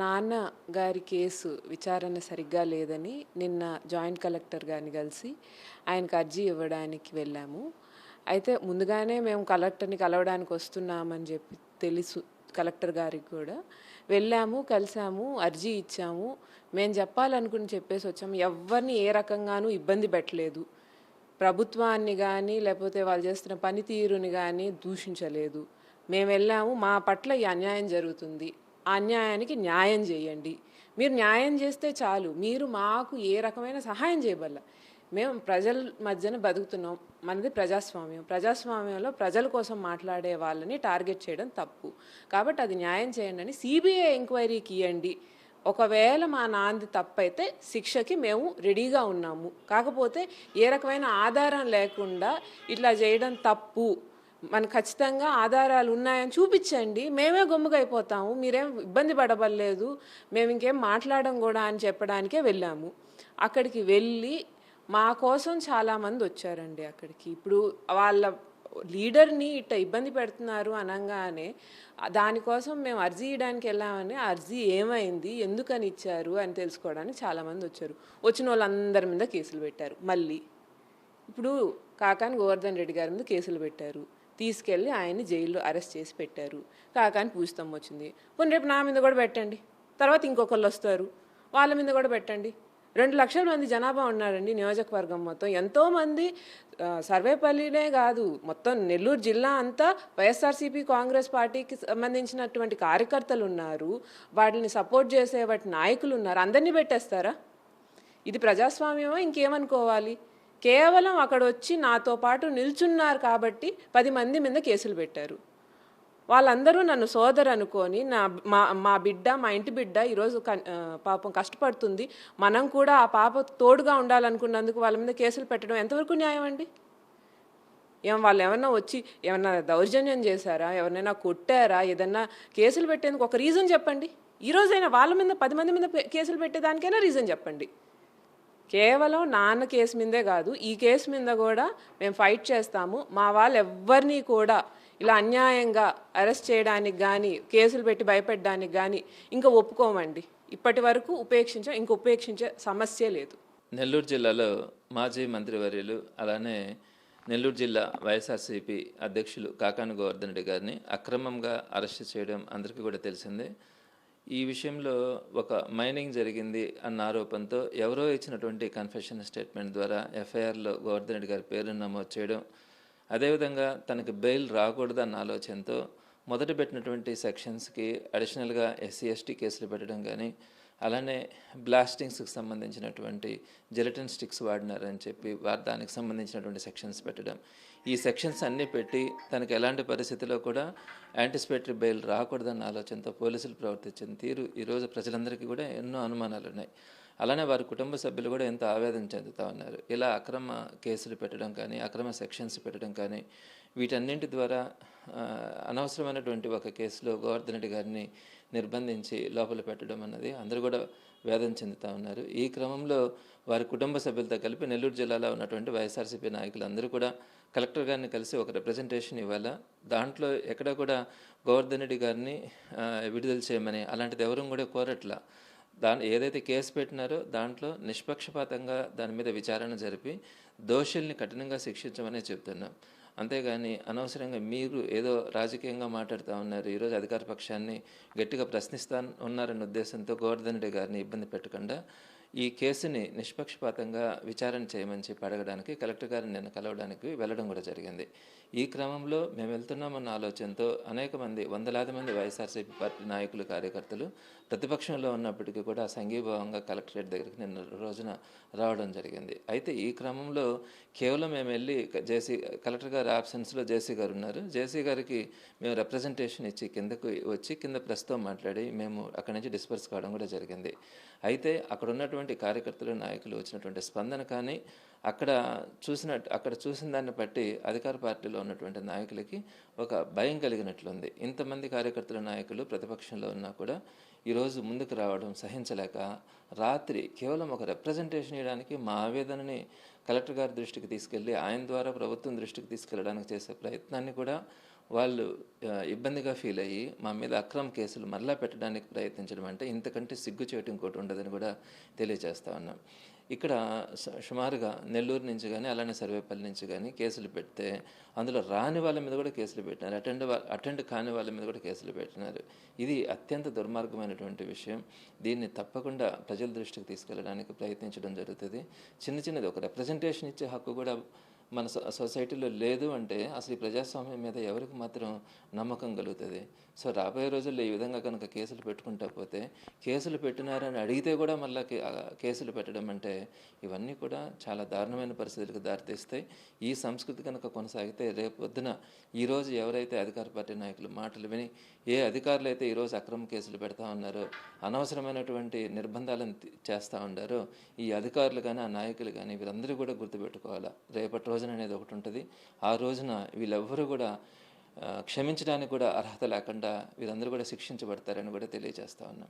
నాన్న గారి కేసు విచారణ సరిగ్గా లేదని నిన్న జాయింట్ కలెక్టర్ గారిని కలిసి ఆయనకు అర్జీ ఇవ్వడానికి వెళ్ళాము. అయితే ముందుగానే మేము కలెక్టర్ని కలవడానికి వస్తున్నామని చెప్పి తెలుసు కలెక్టర్ గారికి కూడా. వెళ్ళాము, కలిసాము, అర్జీ ఇచ్చాము. మేము చెప్పాలనుకుని చెప్పేసి వచ్చాము. ఎవరిని ఏ రకంగానూ ఇబ్బంది పెట్టలేదు. ప్రభుత్వాన్ని కానీ లేకపోతే వాళ్ళు చేస్తున్న పనితీరుని కానీ దూషించలేదు. మేము వెళ్ళాము, మా పట్ల ఈ అన్యాయం జరుగుతుంది, ఆ అన్యాయానికి న్యాయం చేయండి, మీరు న్యాయం చేస్తే చాలు, మీరు మాకు ఏ రకమైన సహాయం చేయబల్ల. మేము ప్రజల మధ్యన బతుకుతున్నాం, మనది ప్రజాస్వామ్యం. ప్రజాస్వామ్యంలో ప్రజల కోసం మాట్లాడే వాళ్ళని టార్గెట్ చేయడం తప్పు. కాబట్టి అది న్యాయం చేయండి అని సిబిఐ ఎంక్వైరీకి ఇవ్వండి. ఒకవేళ మా నాంది తప్పైతే శిక్షకి మేము రెడీగా ఉన్నాము. కాకపోతే ఏ రకమైన ఆధారం లేకుండా ఇట్లా చేయడం తప్పు, మనకు ఖచ్చితంగా ఆధారాలు ఉన్నాయని చూపించండి, మేమే గమ్ముగా అయిపోతాము, మీరేం ఇబ్బంది పడబడలేదు, మేము ఇంకేం మాట్లాడడం కూడా అని చెప్పడానికే వెళ్ళాము. అక్కడికి వెళ్ళి మా కోసం చాలామంది వచ్చారండి అక్కడికి. ఇప్పుడు వాళ్ళ లీడర్ని ఇట్ట ఇబ్బంది పెడుతున్నారు అనగానే దానికోసం మేము అర్జీ ఇవ్వడానికి వెళ్ళామని, అర్జీ ఏమైంది, ఎందుకని ఇచ్చారు అని తెలుసుకోవడానికి చాలామంది వచ్చారు. వచ్చిన వాళ్ళందరి మీద కేసులు పెట్టారు. మళ్ళీ ఇప్పుడు కాకాని గోవర్ధన్ రెడ్డి గారి మీద కేసులు పెట్టారు, తీసుకెళ్ళి ఆయన్ని జైల్లో అరెస్ట్ చేసి పెట్టారు. కాకాని పూజితం వచ్చింది. పోనీ రేపు నా మీద కూడా పెట్టండి, తర్వాత ఇంకొకళ్ళు వస్తారు, వాళ్ళ మీద కూడా పెట్టండి. 2 లక్షల మంది జనాభా ఉన్నారండి నియోజకవర్గం మొత్తం. ఎంతోమంది సర్వేపల్లినే కాదు, మొత్తం నెల్లూరు జిల్లా అంతా వైఎస్ఆర్సీపీ కాంగ్రెస్ పార్టీకి సంబంధించినటువంటి కార్యకర్తలు ఉన్నారు, వాటిని సపోర్ట్ చేసే వాటి నాయకులు ఉన్నారు. అందరినీ పెట్టేస్తారా? ఇది ప్రజాస్వామ్యమో ఇంకేమనుకోవాలి? కేవలం అక్కడ వచ్చి నాతో పాటు నిల్చున్నారు కాబట్టి 10 మంది మీద కేసులు పెట్టారు. వాళ్ళందరూ నన్ను సోదరు అనుకొని మా బిడ్డ, మా ఇంటి బిడ్డ ఈరోజు పాపం కష్టపడుతుంది, మనం కూడా ఆ పాప తోడుగా ఉండాలనుకున్నందుకు వాళ్ళ మీద కేసులు పెట్టడం ఎంతవరకు న్యాయం అండి? వాళ్ళు ఏమన్నా వచ్చి ఏమన్నా దౌర్జన్యం చేశారా, ఎవరినైనా కొట్టారా, ఏదన్నా కేసులు పెట్టేందుకు ఒక రీజన్ చెప్పండి. ఈరోజైనా వాళ్ళ మీద 10 మంది మీద కేసులు పెట్టేదానికైనా రీజన్ చెప్పండి. కేవలం నాన్న కేసు మీదే కాదు, ఈ కేసు మీద కూడా మేము ఫైట్ చేస్తాము. మా వాళ్ళు ఎవ్వరినీ కూడా ఇలా అన్యాయంగా అరెస్ట్ చేయడానికి కానీ, కేసులు పెట్టి భయపెట్టడానికి కానీ ఇంకా ఒప్పుకోమండి. ఇప్పటి వరకు ఇంక ఉపేక్షించే సమస్య లేదు. నెల్లూరు జిల్లాలో మాజీ మంత్రివర్యులు, అలానే నెల్లూరు జిల్లా వైఎస్ఆర్సీపీ అధ్యక్షులు కాకాని గోవర్ధన్ రెడ్డి గారిని అక్రమంగా అరెస్ట్ చేయడం అందరికీ కూడా తెలిసిందే. ఈ విషయంలో ఒక మైనింగ్ జరిగింది అన్న ఆరోపణతో ఎవరో ఇచ్చినటువంటి కన్ఫెషన్ స్టేట్మెంట్ ద్వారా ఎఫ్ఐఆర్లో గోవర్ధన్ రెడ్డి గారి పేరును నమోదు చేయడం, అదేవిధంగా తనకి బెయిల్ రాకూడదు అన్న ఆలోచనతో మొదట పెట్టినటువంటి సెక్షన్స్కి అడిషనల్గా ఎస్సీ ఎస్టీ కేసులు పెట్టడం కానీ, అలానే బ్లాస్టింగ్స్కి సంబంధించినటువంటి జెలటిన్ స్టిక్స్ వాడినారని చెప్పి దానికి సంబంధించినటువంటి సెక్షన్స్ పెట్టడం, ఈ సెక్షన్స్ అన్నీ పెట్టి తనకు ఎలాంటి పరిస్థితిలో కూడా యాంటిసిపేటరీ బెయిల్ రాకూడదన్న ఆలోచనతో పోలీసులు ప్రవర్తించిన తీరు ఈరోజు ప్రజలందరికీ కూడా ఎన్నో అనుమానాలు ఉన్నాయి. అలానే వారి కుటుంబ సభ్యులు కూడా ఎంతో ఆవేదన చెందుతూ ఉన్నారు. ఇలా అక్రమ కేసులు పెట్టడం కానీ, అక్రమ సెక్షన్స్ పెట్టడం కానీ, వీటన్నింటి ద్వారా అనవసరమైనటువంటి ఒక కేసులో గోవర్ధన్ రెడ్డి గారిని నిర్బంధించి లోపల పెట్టడం అన్నది అందరూ కూడా వేదన చెందుతూ ఉన్నారు. ఈ క్రమంలో వారి కుటుంబ సభ్యులతో కలిపి నెల్లూరు జిల్లాలో ఉన్నటువంటి వైఎస్ఆర్సీపీ నాయకులు అందరూ కూడా కలెక్టర్ గారిని కలిసి ఒక రిప్రజెంటేషన్ ఇవ్వాలా, దాంట్లో ఎక్కడ కూడా గోవర్ధన్ రెడ్డి గారిని విడుదల చేయమని అలాంటిది ఎవరూ కూడా కోరట్లా. ఏదైతే కేసు పెట్టినారో దాంట్లో నిష్పక్షపాతంగా దాని మీద విచారణ జరిపి దోషుల్ని కఠినంగా శిక్షించమనే చెప్తున్నాం. అంతేగాని అనవసరంగా మీరు ఏదో రాజకీయంగా మాట్లాడుతూ ఉన్నారు, ఈరోజు అధికార పక్షాన్ని గట్టిగా ప్రశ్నిస్తూ ఉన్నారన్న ఉద్దేశంతో గోవర్ధన్ రెడ్డి గారిని ఇబ్బంది పెట్టకుండా ఈ కేసుని నిష్పక్షపాతంగా విచారణ చేయమని చెప్పి అడగడానికి కలెక్టర్ గారిని నేను కలవడానికి వెళ్ళడం కూడా జరిగింది. ఈ క్రమంలో మేము వెళ్తున్నామన్న ఆలోచనతో అనేక మంది, వందలాది మంది వైఎస్ఆర్సీపీ పార్టీ నాయకులు, కార్యకర్తలు ప్రతిపక్షంలో ఉన్నప్పటికీ కూడా సంఘీభావంగా కలెక్టరేట్ దగ్గరికి నిన్న రోజున రావడం జరిగింది. అయితే ఈ క్రమంలో కేవలం మేము వెళ్ళి కలెక్టర్ గారి ఆబ్సెన్స్లో జేసీ గారు ఉన్నారు, జేసీ గారికి మేము రిప్రజెంటేషన్ ఇచ్చి కిందకు వచ్చి కింద ప్రెస్తో మాట్లాడి మేము అక్కడి నుంచి డిస్పర్స్ కావడం కూడా జరిగింది. అయితే అక్కడ ఉన్నటువంటి కార్యకర్తలు, నాయకులు వచ్చినటువంటి స్పందన కానీ, అక్కడ చూసిన దాన్ని బట్టి అధికార పార్టీలో ఉన్నటువంటి నాయకులకి ఒక భయం కలిగినట్లుంది. ఇంతమంది కార్యకర్తల, నాయకులు ప్రతిపక్షంలో ఉన్నా కూడా ఈరోజు ముందుకు రావడం సహించలేక రాత్రి కేవలం ఒక రిప్రజెంటేషన్ ఇవ్వడానికి మా ఆవేదనని కలెక్టర్ గారి దృష్టికి తీసుకెళ్ళి ఆయన ద్వారా ప్రభుత్వం దృష్టికి తీసుకెళ్ళడానికి చేసే ప్రయత్నాన్ని కూడా వాళ్ళు ఇబ్బందిగా ఫీల్ అయ్యి మా మీద అక్రమ కేసులు మరలా పెట్టడానికి ప్రయత్నించడం అంటే ఇంతకంటే సిగ్గుచేటు ఇంకోటి ఉండదని కూడా తెలియజేస్తా ఉన్నాం. ఇక్కడ సుమారుగా నెల్లూరు నుంచి కానీ అలానే సర్వేపల్లి నుంచి కానీ కేసులు పెడితే అందులో రాని వాళ్ళ మీద కూడా కేసులు పెట్టినారు, అటెండ్ కాని వాళ్ళ మీద కూడా కేసులు పెట్టినారు. ఇది అత్యంత దుర్మార్గమైనటువంటి విషయం. దీన్ని తప్పకుండా ప్రజల దృష్టికి తీసుకెళ్ళడానికి ప్రయత్నించడం జరుగుతుంది. చిన్నది ఒక రిప్రజెంటేషన్ ఇచ్చే హక్కు కూడా మన సొసైటీలో లేదు అంటే అసలు ఈ ప్రజాస్వామ్యం మీద ఎవరికి మాత్రం నమ్మకం కలుగుతుంది? సో రాబోయే రోజుల్లో ఈ విధంగా కనుక కేసులు పెట్టుకుంటా పోతే, కేసులు పెట్టినారని అడిగితే కూడా మళ్ళీ కేసులు పెట్టడం అంటే ఇవన్నీ కూడా చాలా దారుణమైన పరిస్థితులకు దారితీస్తాయి. ఈ సంస్కృతి కనుక కొనసాగితే రేపు పొద్దున ఈరోజు ఎవరైతే అధికార పార్టీ నాయకులు మాటలు విని ఏ అధికారులు అయితే ఈరోజు అక్రమ కేసులు పెడతా ఉన్నారో, అనవసరమైనటువంటి నిర్బంధాలను చేస్తూ ఉన్నారో, ఈ అధికారులు కానీ ఆ నాయకులు కానీ వీరందరూ కూడా గుర్తుపెట్టుకోవాలా. రేపటి రోజున అనేది ఒకటి ఉంటుంది. ఆ రోజున వీళ్ళెవ్వరూ కూడా క్షమించడానికి కూడా అర్హత లేకుండా వీరందరూ కూడా శిక్షించబడతారని కూడా తెలియజేస్తా ఉన్నాం.